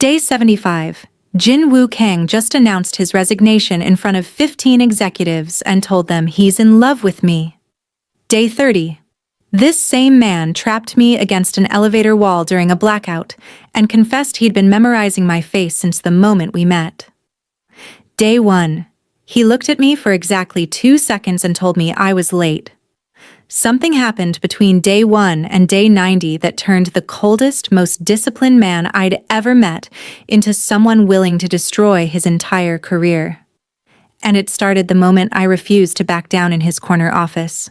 Day 75. Jin-woo Kang just announced his resignation in front of 15 executives and told them he's in love with me. Day 30. This same man trapped me against an elevator wall during a blackout and confessed he'd been memorizing my face since the moment we met. Day 1. He looked at me for exactly 2 seconds and told me I was late. Something happened between day 1 and day 90 that turned the coldest, most disciplined man I'd ever met into someone willing to destroy his entire career. And it started the moment I refused to back down in his corner office.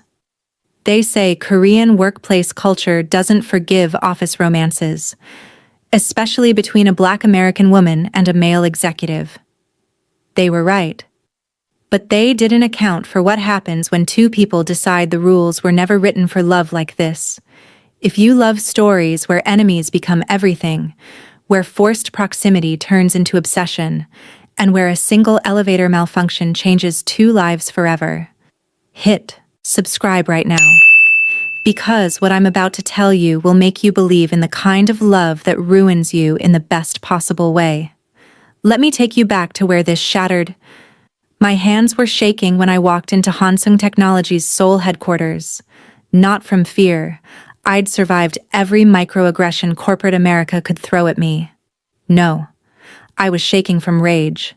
They say Korean workplace culture doesn't forgive office romances, especially between a Black American woman and a male executive. They were right. But they didn't account for what happens when two people decide the rules were never written for love like this. If you love stories where enemies become everything, where forced proximity turns into obsession, and where a single elevator malfunction changes 2 lives forever, hit subscribe right now. Because what I'm about to tell you will make you believe in the kind of love that ruins you in the best possible way. Let me take you back to where this shattered. My hands were shaking when I walked into Hansung Technology's Seoul headquarters. Not from fear. I'd survived every microaggression corporate America could throw at me. No. I was shaking from rage.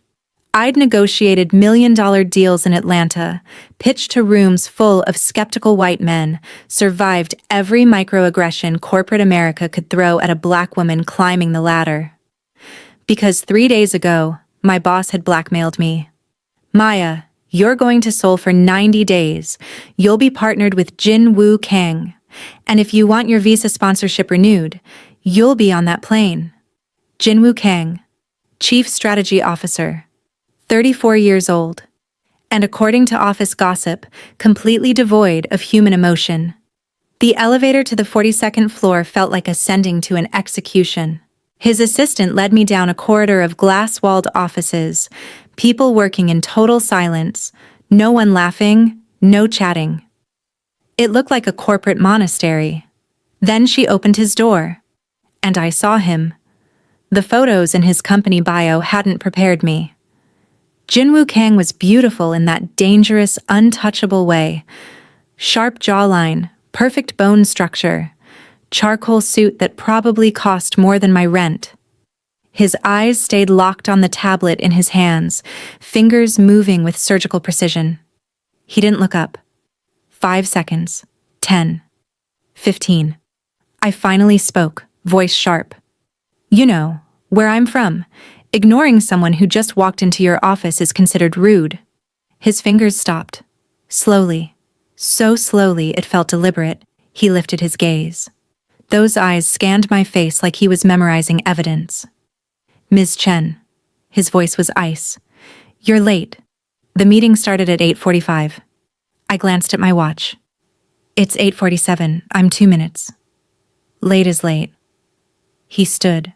I'd negotiated million-dollar deals in Atlanta, pitched to rooms full of skeptical white men, survived every microaggression corporate America could throw at a Black woman climbing the ladder. Because 3 days ago, my boss had blackmailed me. Maya, you're going to Seoul for 90 days. You'll be partnered with Jin-woo Kang. And if you want your visa sponsorship renewed, you'll be on that plane. Jin-woo Kang, Chief Strategy Officer, 34 years old. And according to office gossip, completely devoid of human emotion. The elevator to the 42nd floor felt like ascending to an execution. His assistant led me down a corridor of glass-walled offices, people working in total silence, no one laughing, no chatting. It looked like a corporate monastery. Then she opened his door. And I saw him. The photos in his company bio hadn't prepared me. Jin-woo Kang was beautiful in that dangerous, untouchable way. Sharp jawline, perfect bone structure, charcoal suit that probably cost more than my rent. His eyes stayed locked on the tablet in his hands, fingers moving with surgical precision. He didn't look up. 5 seconds. 10. 15. I finally spoke, voice sharp. You know, where I'm from, ignoring someone who just walked into your office is considered rude. His fingers stopped. Slowly. So slowly it felt deliberate. He lifted his gaze. Those eyes scanned my face like he was memorizing evidence. Ms. Chen. His voice was ice. You're late. The meeting started at 8:45. I glanced at my watch. It's 8:47. I'm 2 minutes. Late is late. He stood,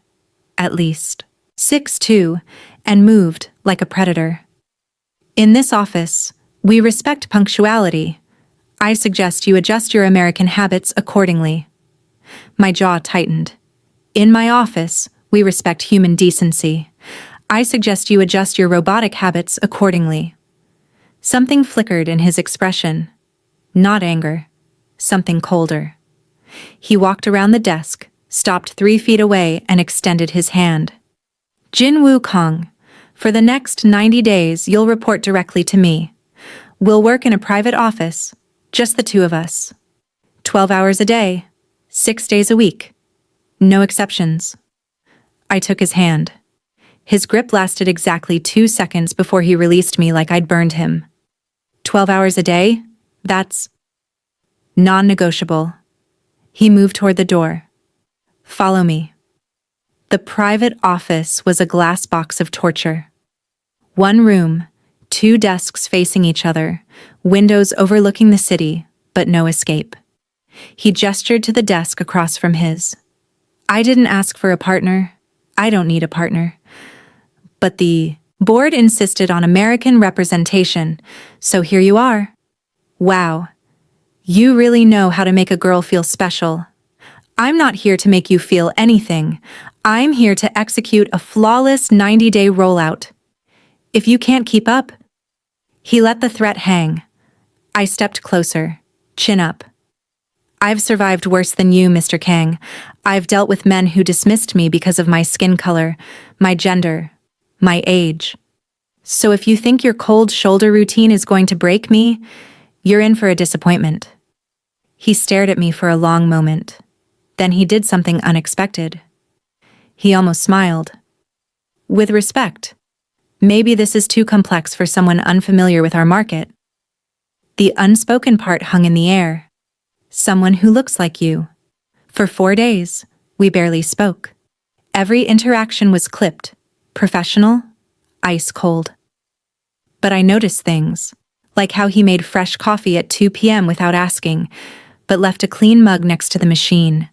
at least 6'2", and moved like a predator. In this office, we respect punctuality. I suggest you adjust your American habits accordingly. My jaw tightened. In my office, we respect human decency. I suggest you adjust your robotic habits accordingly. Something flickered in his expression. Not anger. Something colder. He walked around the desk, stopped 3 feet away, and extended his hand. Jin-woo Kang, for the next 90 days you'll report directly to me. We'll work in a private office, just the 2 of us. 12 hours a day, 6 days a week. No exceptions. I took his hand. His grip lasted exactly 2 seconds before he released me like I'd burned him. 12 hours a day? That's non-negotiable. He moved toward the door. Follow me. The private office was a glass box of torture. 1 room, 2 desks facing each other, windows overlooking the city, but no escape. He gestured to the desk across from his. I didn't ask for a partner. I don't need a partner. But the board insisted on American representation, so here you are. Wow. You really know how to make a girl feel special. I'm not here to make you feel anything. I'm here to execute a flawless 90-day rollout. If you can't keep up..." He let the threat hang. I stepped closer, chin up. "I've survived worse than you, Mr. Kang. I've dealt with men who dismissed me because of my skin color, my gender, my age. So if you think your cold shoulder routine is going to break me, you're in for a disappointment." He stared at me for a long moment. Then he did something unexpected. He almost smiled. "With respect, maybe this is too complex for someone unfamiliar with our market." The unspoken part hung in the air. "Someone who looks like you." For 4 days, we barely spoke. Every interaction was clipped, professional, ice cold. But I noticed things, like how he made fresh coffee at 2 p.m. without asking, but left a clean mug next to the machine,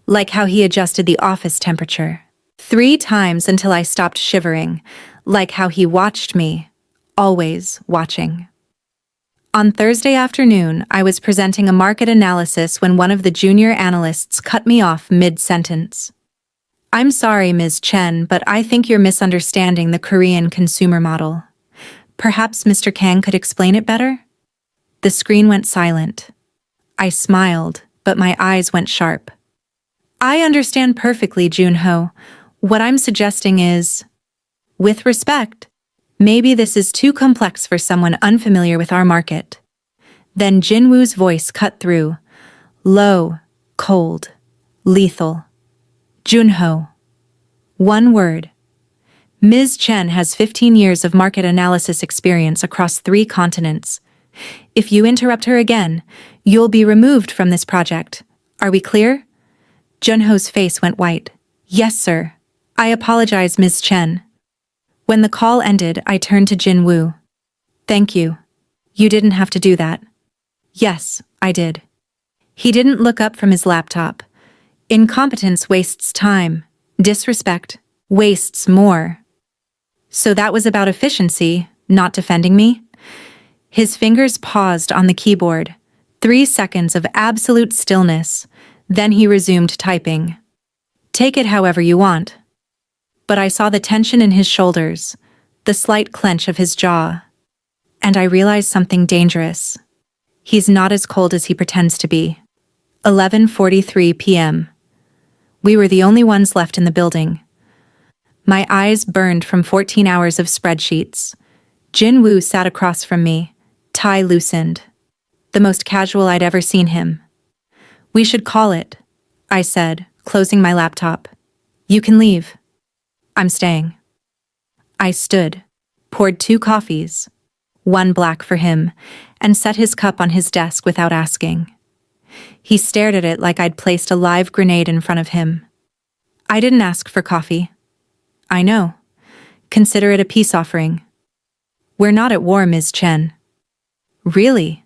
like how he adjusted the office temperature 3 times until I stopped shivering, like how he watched me, always watching. On Thursday afternoon, I was presenting a market analysis when one of the junior analysts cut me off mid-sentence. "I'm sorry, Ms. Chen, but I think you're misunderstanding the Korean consumer model. Perhaps Mr. Kang could explain it better?" The screen went silent. I smiled, but my eyes went sharp. "I understand perfectly, Jun-ho. What I'm suggesting is, with respect, maybe this is too complex for someone unfamiliar with our market." Then Jin-woo's voice cut through, low, cold, lethal. "Jun-ho. One word. Ms. Chen has 15 years of market analysis experience across 3 continents. If you interrupt her again, you'll be removed from this project. Are we clear?" Jun-ho's face went white. "Yes, sir. I apologize, Ms. Chen." When the call ended, I turned to Jin-woo. "Thank you. You didn't have to do that." "Yes, I did." He didn't look up from his laptop. Incompetence wastes time. Disrespect wastes more. So that was about efficiency, not defending me? His fingers paused on the keyboard. 3 seconds of absolute stillness. Then he resumed typing. "Take it however you want." But I saw the tension in his shoulders, the slight clench of his jaw. And I realized something dangerous. He's not as cold as he pretends to be. 11:43 p.m. We were the only ones left in the building. My eyes burned from 14 hours of spreadsheets. Jin-woo sat across from me, tie loosened. The most casual I'd ever seen him. "We should call it," I said, closing my laptop. "You can leave." "I'm staying." I stood, poured 2 coffees, 1 black for him, and set his cup on his desk without asking. He stared at it like I'd placed a live grenade in front of him. "I didn't ask for coffee." "I know. Consider it a peace offering." "We're not at war, Ms. Chen." "Really?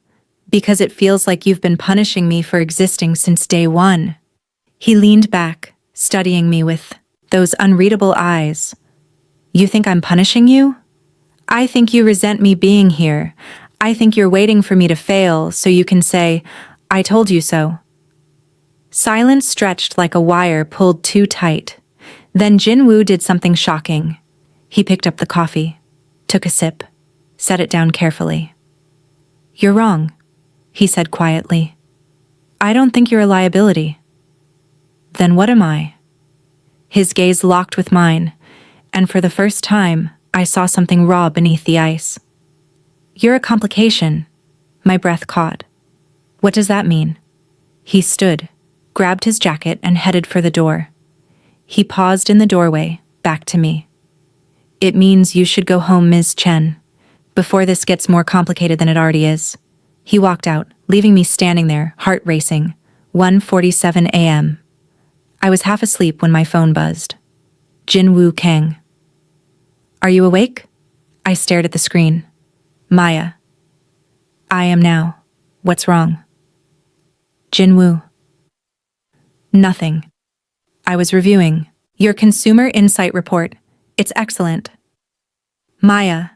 Because it feels like you've been punishing me for existing since day 1. He leaned back, studying me with those unreadable eyes. "You think I'm punishing you? I think you resent me being here. I think you're waiting for me to fail so you can say, 'I told you so.'" Silence stretched like a wire pulled too tight. Then Jin-woo did something shocking. He picked up the coffee, took a sip, set it down carefully. "You're wrong," he said quietly. "I don't think you're a liability." "Then what am I?" His gaze locked with mine, and for the first time, I saw something raw beneath the ice. "You're a complication." My breath caught. "What does that mean?" He stood, grabbed his jacket and headed for the door. He paused in the doorway, back to me. "It means you should go home, Ms. Chen, before this gets more complicated than it already is." He walked out, leaving me standing there, heart racing. 1:47 a.m. I was half asleep when my phone buzzed. Jin-woo Kang. "Are you awake?" I stared at the screen. "Maya." "I am now. What's wrong?" "Jin-woo." "Nothing. I was reviewing your Consumer Insight report. It's excellent." "Maya."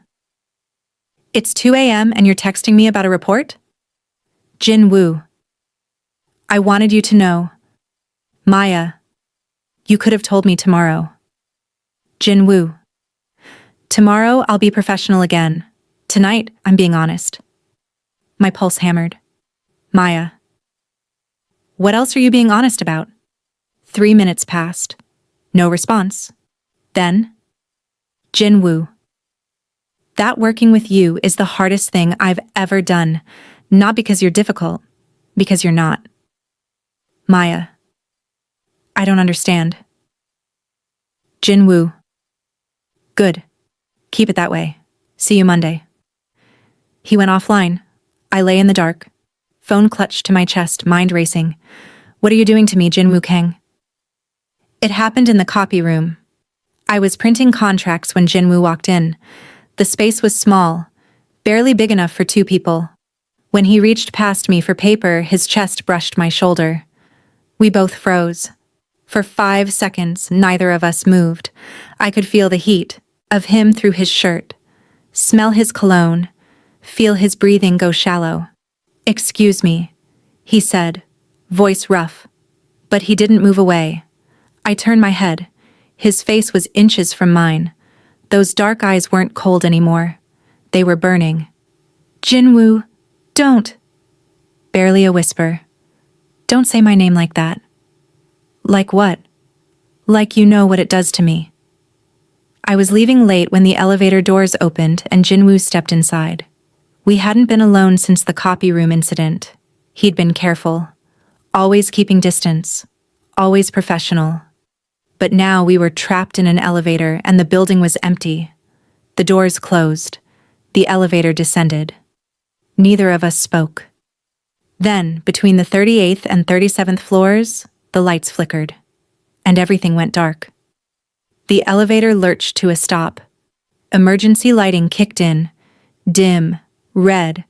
"It's 2 a.m. and you're texting me about a report?" "Jin-woo. I wanted you to know." "Maya." You could have told me tomorrow. Jin-woo. Tomorrow I'll be professional again. Tonight, I'm being honest. My pulse hammered. Maya. What else are you being honest about? 3 minutes passed. No response. Then, Jin-woo. That working with you is the hardest thing I've ever done. Not because you're difficult, because you're not. Maya. I don't understand. Jin-woo. Good. Keep it that way. See you Monday. He went offline. I lay in the dark. Phone clutched to my chest, mind racing. What are you doing to me, Jin-woo Kang? It happened in the copy room. I was printing contracts when Jin-woo walked in. The space was small, barely big enough for 2 people. When he reached past me for paper, his chest brushed my shoulder. We both froze. For 5 seconds, neither of us moved. I could feel the heat of him through his shirt, smell his cologne, feel his breathing go shallow. Excuse me, he said, voice rough. But he didn't move away. I turned my head. His face was inches from mine. Those dark eyes weren't cold anymore. They were burning. Jin-woo, don't. Barely a whisper. Don't say my name like that. Like what? Like you know what it does to me. I was leaving late when the elevator doors opened and Jin-woo stepped inside. We hadn't been alone since the copy room incident. He'd been careful, always keeping distance, always professional. But now we were trapped in an elevator and the building was empty. The doors closed. The elevator descended. Neither of us spoke. Then, between the 38th and 37th floors, the lights flickered, and everything went dark. The elevator lurched to a stop. Emergency lighting kicked in, dim, red,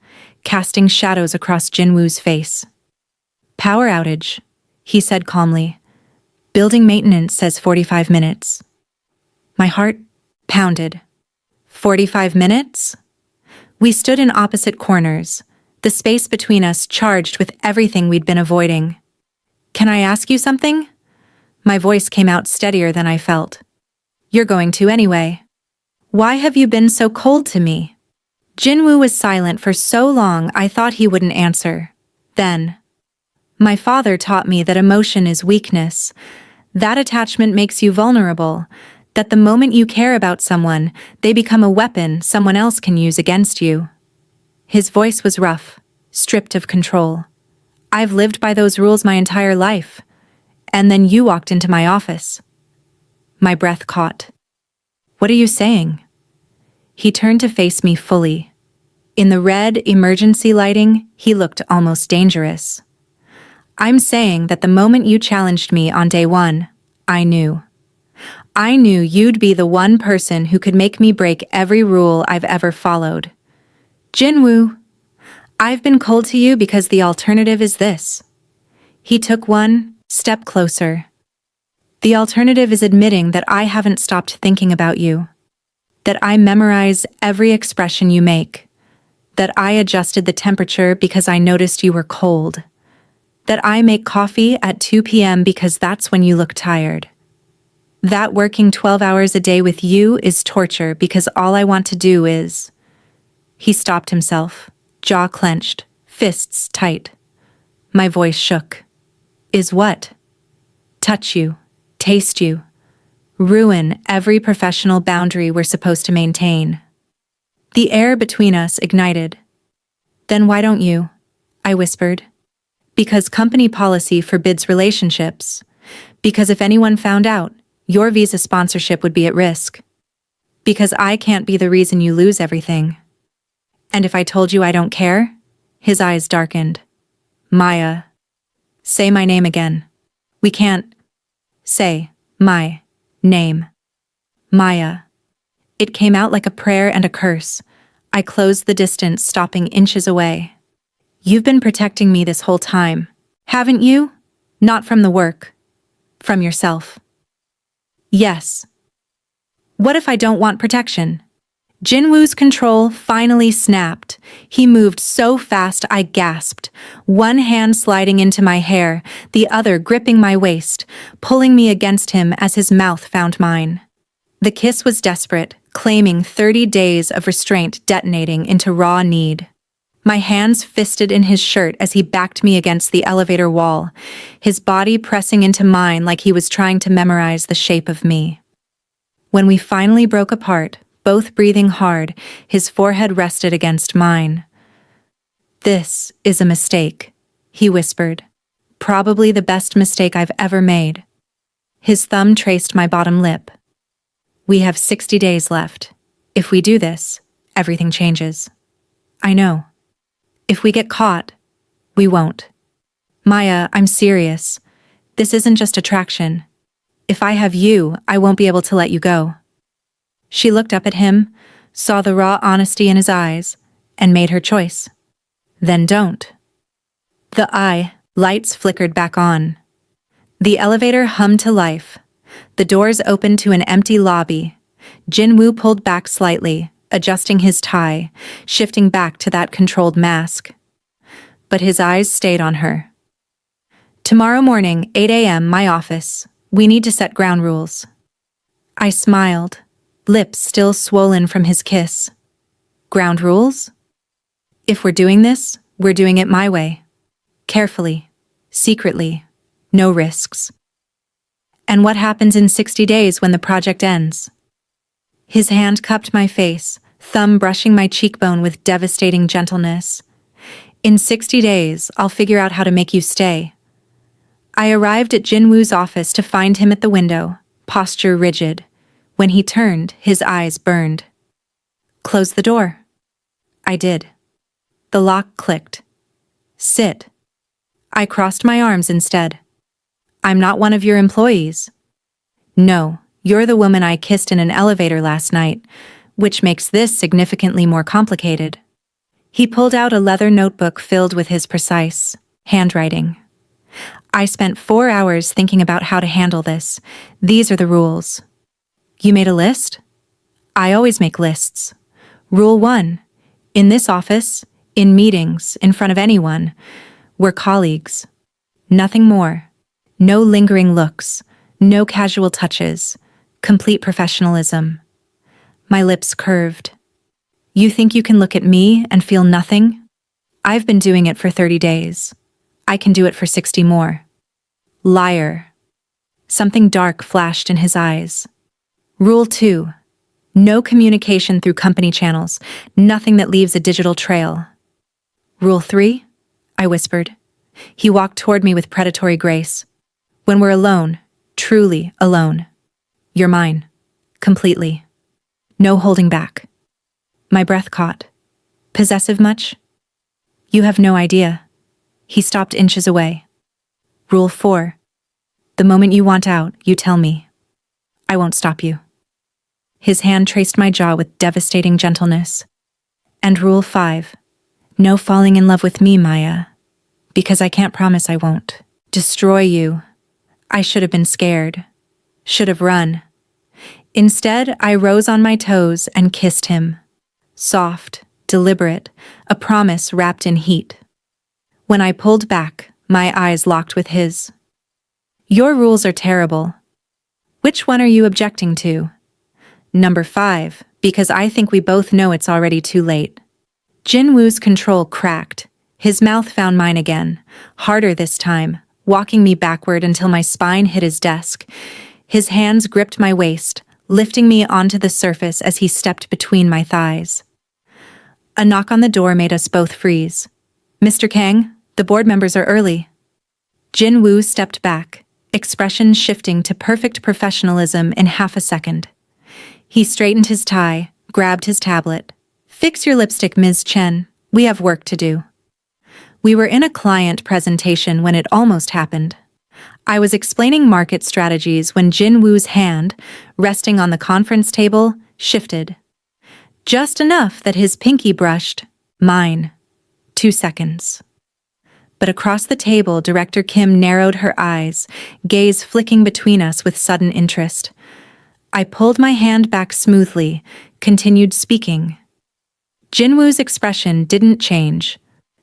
casting shadows across Jin-woo's face. Power outage, he said calmly. Building maintenance says 45 minutes. My heart pounded. 45 minutes? We stood in opposite corners, the space between us charged with everything we'd been avoiding. Can I ask you something? My voice came out steadier than I felt. You're going to anyway. Why have you been so cold to me? Jin-woo was silent for so long I thought he wouldn't answer. Then, my father taught me that emotion is weakness. That attachment makes you vulnerable, that the moment you care about someone, they become a weapon someone else can use against you. His voice was rough, stripped of control. I've lived by those rules my entire life. And then you walked into my office. My breath caught. What are you saying? He turned to face me fully. In the red emergency lighting, he looked almost dangerous. I'm saying that the moment you challenged me on day 1, I knew. I knew you'd be the one person who could make me break every rule I've ever followed. Jin-woo, I've been cold to you because the alternative is this. He took one step closer. The alternative is admitting that I haven't stopped thinking about you, that I memorize every expression you make, that I adjusted the temperature because I noticed you were cold, that I make coffee at 2 p.m. because that's when you look tired. That working 12 hours a day with you is torture because all I want to do is... He stopped himself, jaw clenched, fists tight. My voice shook. Is what? Touch you, taste you, ruin every professional boundary we're supposed to maintain. The air between us ignited. Then why don't you? I whispered. Because company policy forbids relationships. Because if anyone found out, your visa sponsorship would be at risk. Because I can't be the reason you lose everything. And if I told you I don't care? His eyes darkened. Maya. Say my name again. We can't. Say my name. Maya. It came out like a prayer and a curse. I closed the distance, stopping inches away. You've been protecting me this whole time, haven't you? Not from the work. From yourself. Yes. What if I don't want protection? Jin-woo's control finally snapped. He moved so fast I gasped, one hand sliding into my hair, the other gripping my waist, pulling me against him as his mouth found mine. The kiss was desperate, claiming 30 days of restraint detonating into raw need. My hands fisted in his shirt as he backed me against the elevator wall, his body pressing into mine like he was trying to memorize the shape of me. When we finally broke apart, both breathing hard, his forehead rested against mine. "This is a mistake," he whispered. "Probably the best mistake I've ever made." His thumb traced my bottom lip. "We have 60 days left. If we do this, everything changes." "I know. If we get caught, we won't." "Maya, I'm serious. This isn't just attraction. If I have you, I won't be able to let you go." She looked up at him, saw the raw honesty in his eyes, and made her choice. "Then don't." The lights flickered back on. The elevator hummed to life. The doors opened to an empty lobby. Jin-woo pulled back slightly, adjusting his tie, shifting back to that controlled mask. But his eyes stayed on her. "Tomorrow morning, 8 a.m., my office. We need to set ground rules." I smiled, lips still swollen from his kiss. "Ground rules? If we're doing this, we're doing it my way. Carefully, secretly, no risks." "And what happens in 60 days when the project ends?" His hand cupped my face, thumb brushing my cheekbone with devastating gentleness. "In 60 days, I'll figure out how to make you stay." I arrived at Jin-woo's office to find him at the window, posture rigid. When he turned, his eyes burned. "Close the door." I did. The lock clicked. "Sit." I crossed my arms instead. "I'm not one of your employees." "No, you're the woman I kissed in an elevator last night, which makes this significantly more complicated." He pulled out a leather notebook filled with his precise handwriting. "I spent 4 hours thinking about how to handle this. These are the rules." "You made a list?" "I always make lists. Rule 1. In this office, in meetings, in front of anyone, we're colleagues. Nothing more. No lingering looks, no casual touches, complete professionalism." My lips curved. "You think you can look at me and feel nothing? I've been doing it for 30 days. I can do it for 60 more. Liar." Something dark flashed in his eyes. Rule 2. No communication through company channels, nothing that leaves a digital trail. Rule 3? I whispered. He walked toward me with predatory grace. "When we're alone, truly alone, you're mine. Completely. No holding back." My breath caught. "Possessive much?" "You have no idea." He stopped inches away. Rule 4. The moment you want out, you tell me. I won't stop you. His hand traced my jaw with devastating gentleness. And Rule 5. No falling in love with me, Maya. Because I can't promise I won't. Destroy you. I should have been scared. Should have run. Instead, I rose on my toes and kissed him. Soft, deliberate, a promise wrapped in heat. When I pulled back, my eyes locked with his. "Your rules are terrible. Which one are you objecting to?" Number 5, because I think we both know it's already too late. Jin-woo's control cracked. His mouth found mine again, harder this time, walking me backward until my spine hit his desk. His hands gripped my waist, lifting me onto the surface as he stepped between my thighs. A knock on the door made us both freeze. "Mr. Kang, the board members are early." Jin-woo stepped back, expression shifting to perfect professionalism in half a second. He straightened his tie, grabbed his tablet. "Fix your lipstick, Ms. Chen. We have work to do." We were in a client presentation when it almost happened. I was explaining market strategies when Jin-woo's hand, resting on the conference table, shifted. Just enough that his pinky brushed mine. 2 seconds. But across the table, Director Kim narrowed her eyes, gaze flicking between us with sudden interest. I pulled my hand back smoothly, continued speaking. Jin-woo's expression didn't change,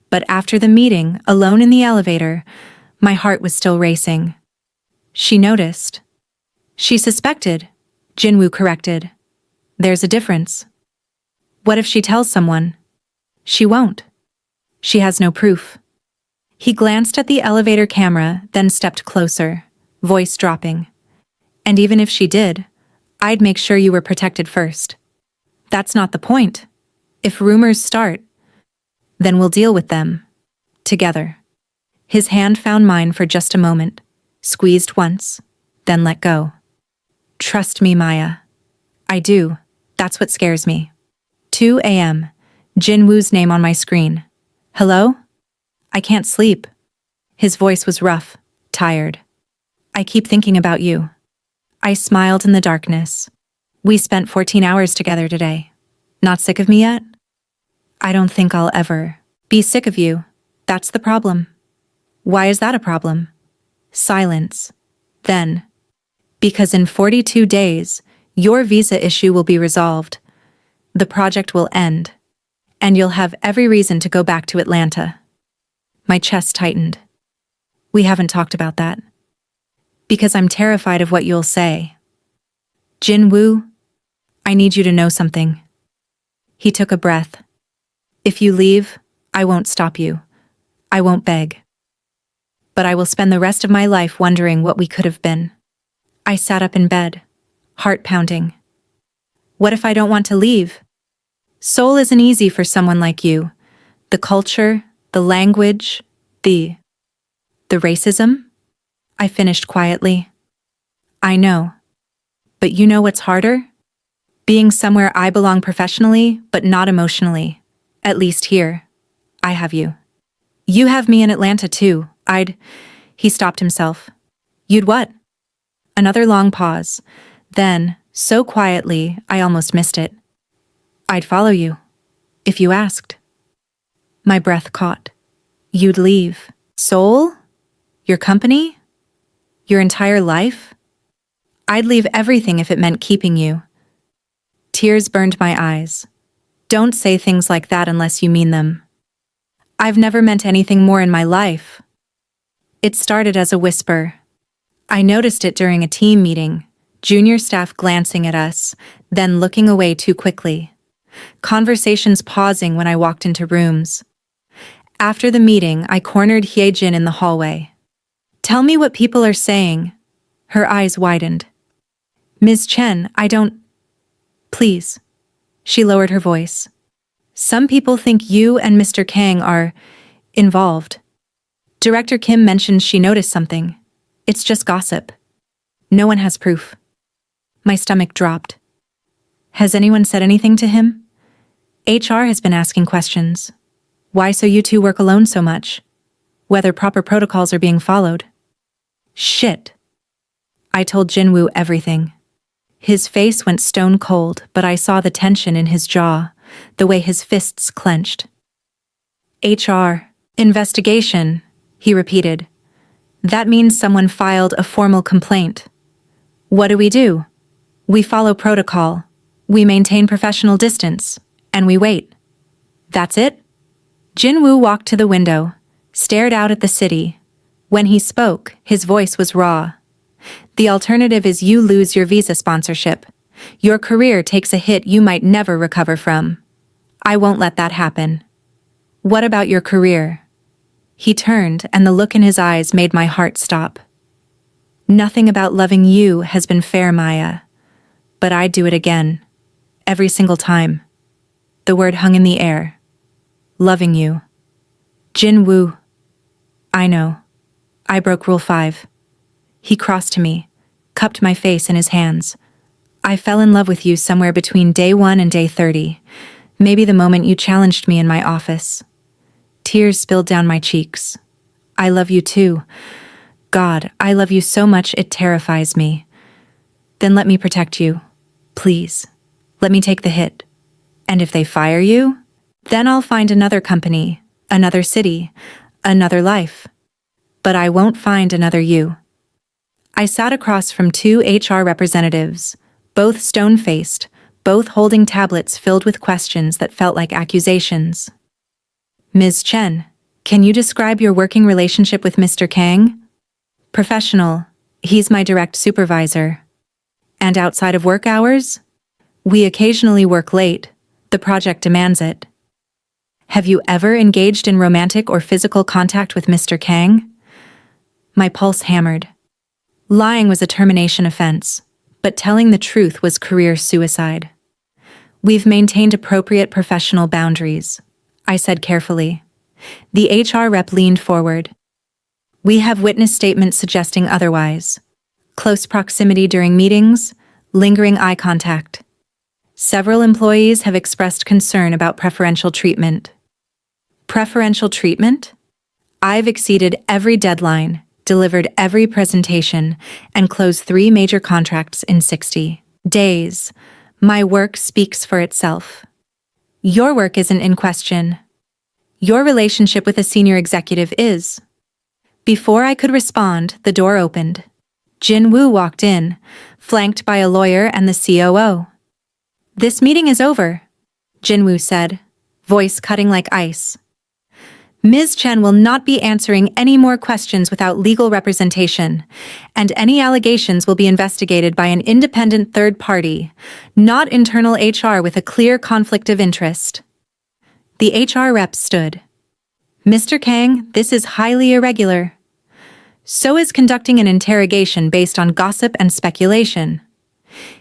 but after the meeting, alone in the elevator, my heart was still racing. She noticed. She suspected, Jin-woo corrected. There's a difference. What if she tells someone? She won't. She has no proof. He glanced at the elevator camera, then stepped closer, voice dropping. And even if she did, I'd make sure you were protected first. That's not the point. If rumors start, then we'll deal with them. Together. His hand found mine for just a moment, squeezed once, then let go. Trust me, Maya. I do. That's what scares me. 2 a.m. Jin-woo's name on my screen. Hello? I can't sleep. His voice was rough, tired. I keep thinking about you. I smiled in the darkness. We spent 14 hours together today. Not sick of me yet? I don't think I'll ever be sick of you. That's the problem. Why is that a problem? Silence. Then. Because in 42 days, your visa issue will be resolved. The project will end. And you'll have every reason to go back to Atlanta. My chest tightened. We haven't talked about that. Because I'm terrified of what you'll say. Jin-woo, I need you to know something. He took a breath. If you leave, I won't stop you. I won't beg. But I will spend the rest of my life wondering what we could have been. I sat up in bed, heart pounding. What if I don't want to leave? Seoul isn't easy for someone like you. The culture, the language, the racism? I finished quietly. I know. But you know what's harder? Being somewhere I belong professionally, but not emotionally. At least here. I have you. You have me in Atlanta too. He stopped himself. You'd what? Another long pause. Then, so quietly, I almost missed it. I'd follow you. If you asked. My breath caught. You'd leave. Seoul? Your company? Your entire life? I'd leave everything if it meant keeping you. Tears burned my eyes. Don't say things like that unless you mean them. I've never meant anything more in my life. It started as a whisper. I noticed it during a team meeting, junior staff glancing at us, then looking away too quickly. Conversations pausing when I walked into rooms. After the meeting, I cornered Hyejin in the hallway. Tell me what people are saying. Her eyes widened. Ms. Chen, Please. She lowered her voice. Some people think you and Mr. Kang are involved. Director Kim mentioned she noticed something. It's just gossip. No one has proof. My stomach dropped. Has anyone said anything to him? HR has been asking questions. Why so you two work alone so much? Whether proper protocols are being followed. Shit. I told Jin-woo everything. His face went stone cold, but I saw the tension in his jaw, the way his fists clenched. HR. Investigation, he repeated. That means someone filed a formal complaint. What do? We follow protocol. We maintain professional distance. And we wait. That's it? Jin-woo walked to the window, stared out at the city. When he spoke, his voice was raw. The alternative is you lose your visa sponsorship. Your career takes a hit you might never recover from. I won't let that happen. What about your career? He turned, and the look in his eyes made my heart stop. Nothing about loving you has been fair, Maya. But I'd do it again. Every single time. The word hung in the air. Loving you. Jin-woo. I know. I broke Rule 5. He crossed to me, cupped my face in his hands. I fell in love with you somewhere between day 1 and day 30. Maybe the moment you challenged me in my office. Tears spilled down my cheeks. I love you too. God, I love you so much it terrifies me. Then let me protect you. Please. Let me take the hit. And if they fire you, then I'll find another company, another city, another life. But I won't find another you. I sat across from 2 HR representatives, both stone-faced, both holding tablets filled with questions that felt like accusations. Ms. Chen, can you describe your working relationship with Mr. Kang? Professional. He's my direct supervisor. And outside of work hours? We occasionally work late. The project demands it. Have you ever engaged in romantic or physical contact with Mr. Kang? My pulse hammered. Lying was a termination offense, but telling the truth was career suicide. We've maintained appropriate professional boundaries, I said carefully. The HR rep leaned forward. We have witness statements suggesting otherwise. Close proximity during meetings, lingering eye contact. Several employees have expressed concern about preferential treatment. Preferential treatment? I've exceeded every deadline, delivered every presentation, and closed 3 major contracts in 60 days. My work speaks for itself. Your work isn't in question. Your relationship with a senior executive is. Before I could respond, the door opened. Jin-woo walked in, flanked by a lawyer and the COO. This meeting is over, Jin-woo said, voice cutting like ice. Ms. Chen will not be answering any more questions without legal representation, and any allegations will be investigated by an independent third party, not internal HR with a clear conflict of interest. The HR rep stood. Mr. Kang, this is highly irregular. So is conducting an interrogation based on gossip and speculation.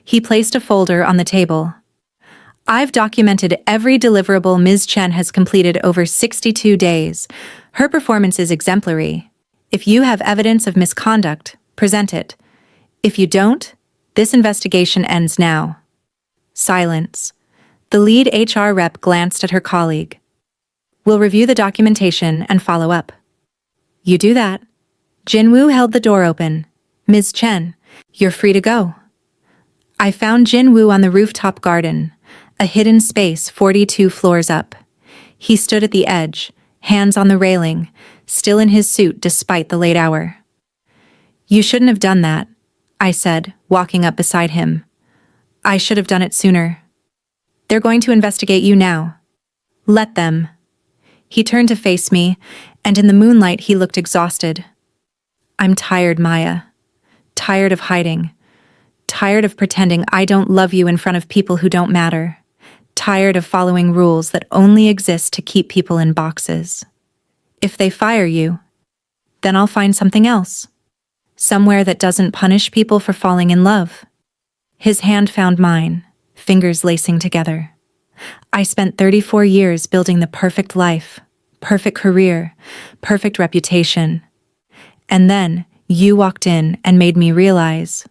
He placed a folder on the table. I've documented every deliverable Ms. Chen has completed over 62 days. Her performance is exemplary. If you have evidence of misconduct, present it. If you don't, this investigation ends now. Silence. The lead HR rep glanced at her colleague. We'll review the documentation and follow up. You do that. Jin-woo held the door open. Ms. Chen, you're free to go. I found Jin-woo on the rooftop garden, a hidden space 42 floors up. He stood at the edge, hands on the railing, still in his suit despite the late hour. You shouldn't have done that, I said, walking up beside him. I should have done it sooner. They're going to investigate you now. Let them. He turned to face me, and in the moonlight he looked exhausted. I'm tired, Maya. Tired of hiding. Tired of pretending I don't love you in front of people who don't matter. Tired of following rules that only exist to keep people in boxes. If they fire you, then I'll find something else. Somewhere that doesn't punish people for falling in love. His hand found mine, fingers lacing together. I spent 34 years building the perfect life, perfect career, perfect reputation. And then you walked in and made me realize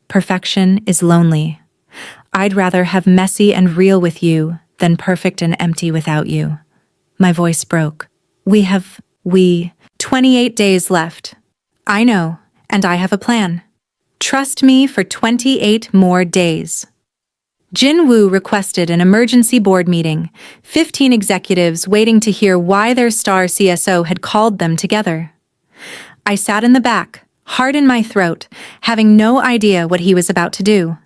perfection is lonely. I'd rather have messy and real with you than perfect and empty without you. My voice broke. We 28 days left. I know, and I have a plan. Trust me for 28 more days. Jin-woo requested an emergency board meeting, 15 executives waiting to hear why their star CSO had called them together. I sat in the back, heart in my throat, having no idea what he was about to do.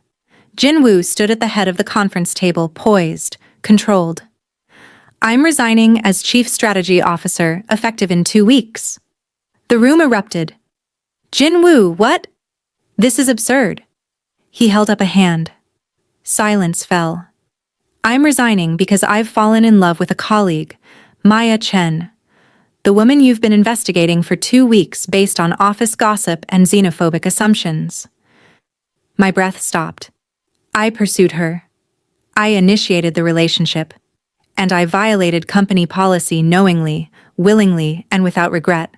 Jin-woo stood at the head of the conference table, poised, controlled. I'm resigning as Chief Strategy Officer, effective in 2 weeks. The room erupted. Jin-woo, what? This is absurd. He held up a hand. Silence fell. I'm resigning because I've fallen in love with a colleague, Maya Chen, the woman you've been investigating for 2 weeks based on office gossip and xenophobic assumptions. My breath stopped. I pursued her. I initiated the relationship. And I violated company policy knowingly, willingly, and without regret.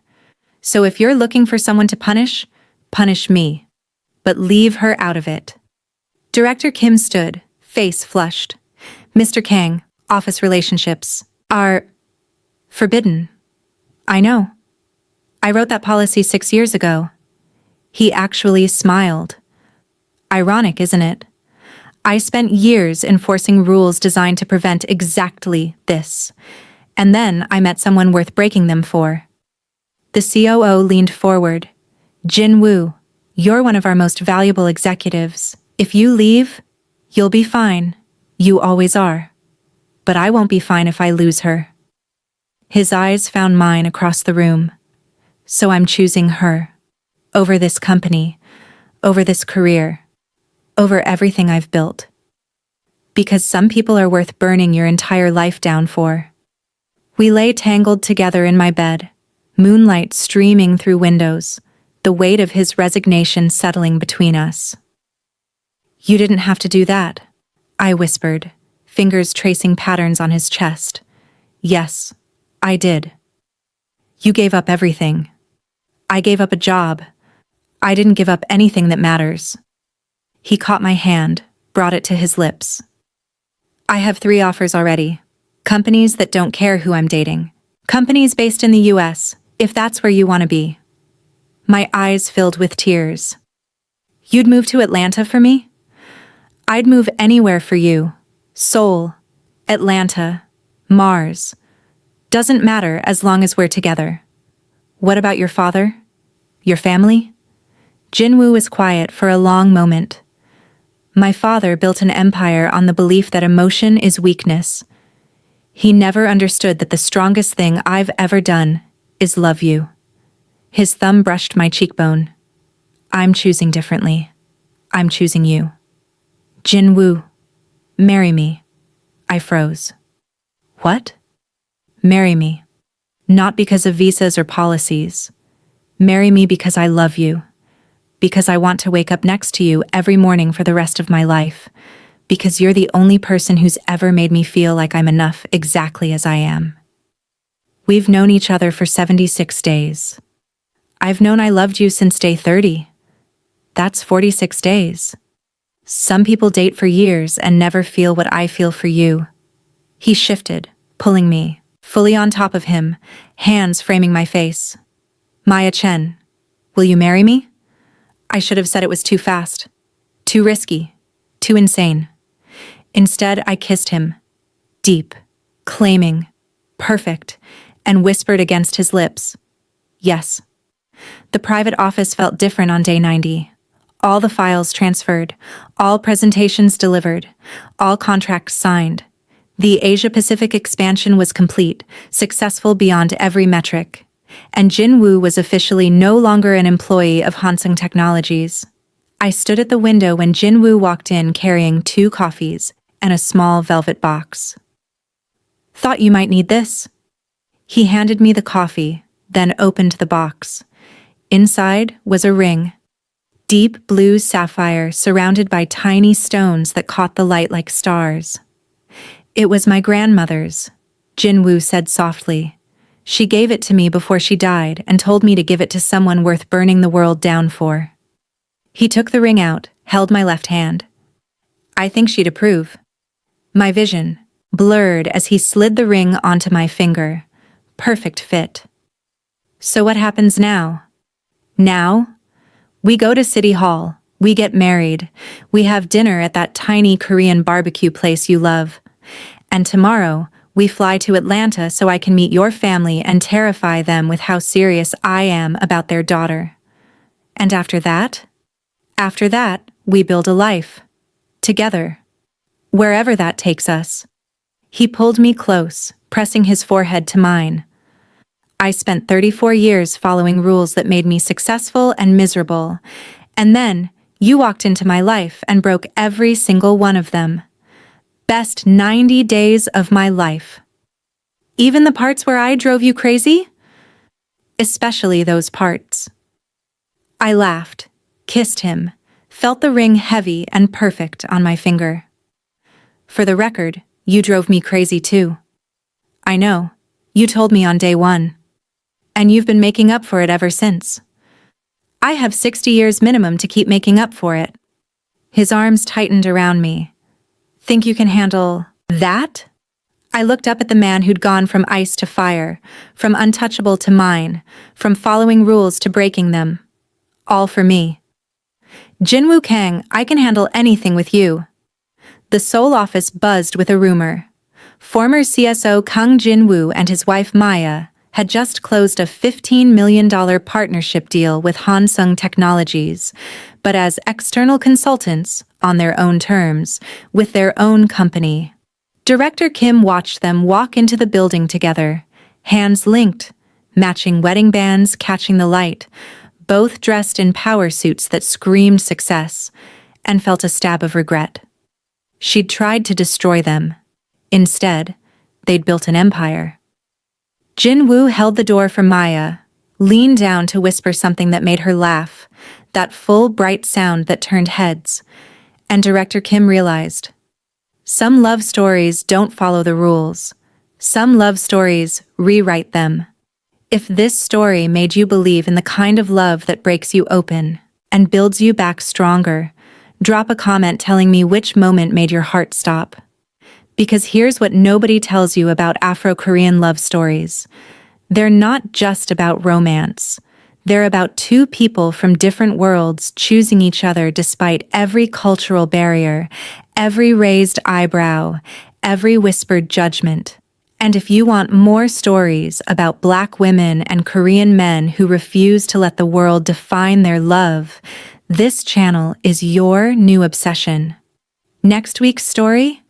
So if you're looking for someone to punish, punish me. But leave her out of it. Director Kim stood, face flushed. Mr. Kang, office relationships are forbidden. I know. I wrote that policy 6 years ago. He actually smiled. Ironic, isn't it? I spent years enforcing rules designed to prevent exactly this. And then I met someone worth breaking them for. The COO leaned forward. Jin-woo, you're one of our most valuable executives. If you leave, you'll be fine. You always are. But I won't be fine if I lose her. His eyes found mine across the room. So I'm choosing her. Over this company. Over this career. Over everything I've built. Because some people are worth burning your entire life down for. We lay tangled together in my bed, moonlight streaming through windows, the weight of his resignation settling between us. You didn't have to do that, I whispered, fingers tracing patterns on his chest. Yes, I did. You gave up everything. I gave up a job. I didn't give up anything that matters. He caught my hand, brought it to his lips. I have 3 offers already. Companies that don't care who I'm dating. Companies based in the US, if that's where you want to be. My eyes filled with tears. You'd move to Atlanta for me? I'd move anywhere for you. Seoul, Atlanta, Mars. Doesn't matter as long as we're together. What about your father? Your family? Jin-woo was quiet for a long moment. My father built an empire on the belief that emotion is weakness. He never understood that the strongest thing I've ever done is love you. His thumb brushed my cheekbone. I'm choosing differently. I'm choosing you. Jin-woo, marry me. I froze. What? Marry me. Not because of visas or policies. Marry me because I love you. Because I want to wake up next to you every morning for the rest of my life. Because you're the only person who's ever made me feel like I'm enough exactly as I am. We've known each other for 76 days. I've known I loved you since day 30. That's 46 days. Some people date for years and never feel what I feel for you. He shifted, pulling me, fully on top of him, hands framing my face. Maya Chen, will you marry me? I should have said it was too fast, too risky, too insane. Instead, I kissed him, deep, claiming, perfect, and whispered against his lips, yes. The private office felt different on day 90. All the files transferred, all presentations delivered, all contracts signed. The Asia-Pacific expansion was complete, successful beyond every metric. And Jin-woo was officially no longer an employee of Hansung Technologies. I stood at the window when Jin-woo walked in carrying 2 coffees and a small velvet box. Thought you might need this. He handed me the coffee, then opened the box. Inside was a ring. Deep blue sapphire surrounded by tiny stones that caught the light like stars. It was my grandmother's, Jin-woo said softly. She gave it to me before she died and told me to give it to someone worth burning the world down for. He took the ring out, held my left hand. I think she'd approve. My vision blurred as he slid the ring onto my finger. Perfect fit. So what happens now? Now? We go to City Hall. We get married. We have dinner at that tiny Korean barbecue place you love. And tomorrow, we fly to Atlanta so I can meet your family and terrify them with how serious I am about their daughter. And after that? After that, we build a life. Together. Wherever that takes us. He pulled me close, pressing his forehead to mine. I spent 34 years following rules that made me successful and miserable. And then, you walked into my life and broke every single one of them. Best 90 days of my life. Even the parts where I drove you crazy? Especially those parts. I laughed, kissed him, felt the ring heavy and perfect on my finger. For the record, you drove me crazy too. I know, you told me on day 1. And you've been making up for it ever since. I have 60 years minimum to keep making up for it. His arms tightened around me. Think you can handle that? I looked up at the man who'd gone from ice to fire, from untouchable to mine, from following rules to breaking them. All for me. Jin-woo Kang, I can handle anything with you. The Seoul office buzzed with a rumor. Former CSO Kang Jin-woo and his wife Maya had just closed a $15 million partnership deal with Hansung Technologies, but as external consultants, on their own terms, with their own company. Director Kim watched them walk into the building together, hands linked, matching wedding bands catching the light, both dressed in power suits that screamed success, and felt a stab of regret. She'd tried to destroy them. Instead, they'd built an empire. Jin-woo held the door for Maya, leaned down to whisper something that made her laugh, that full, bright sound that turned heads, and Director Kim realized. Some love stories don't follow the rules. Some love stories rewrite them. If this story made you believe in the kind of love that breaks you open and builds you back stronger, drop a comment telling me which moment made your heart stop. Because here's what nobody tells you about Afro-Korean love stories. They're not just about romance. They're about two people from different worlds choosing each other despite every cultural barrier, every raised eyebrow, every whispered judgment. And if you want more stories about Black women and Korean men who refuse to let the world define their love, this channel is your new obsession. Next week's story?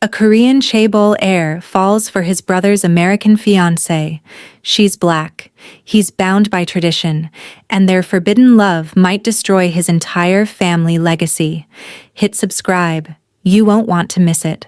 A Korean chaebol heir falls for his brother's American fiancée. She's Black. He's bound by tradition, and their forbidden love might destroy his entire family legacy. Hit subscribe. You won't want to miss it.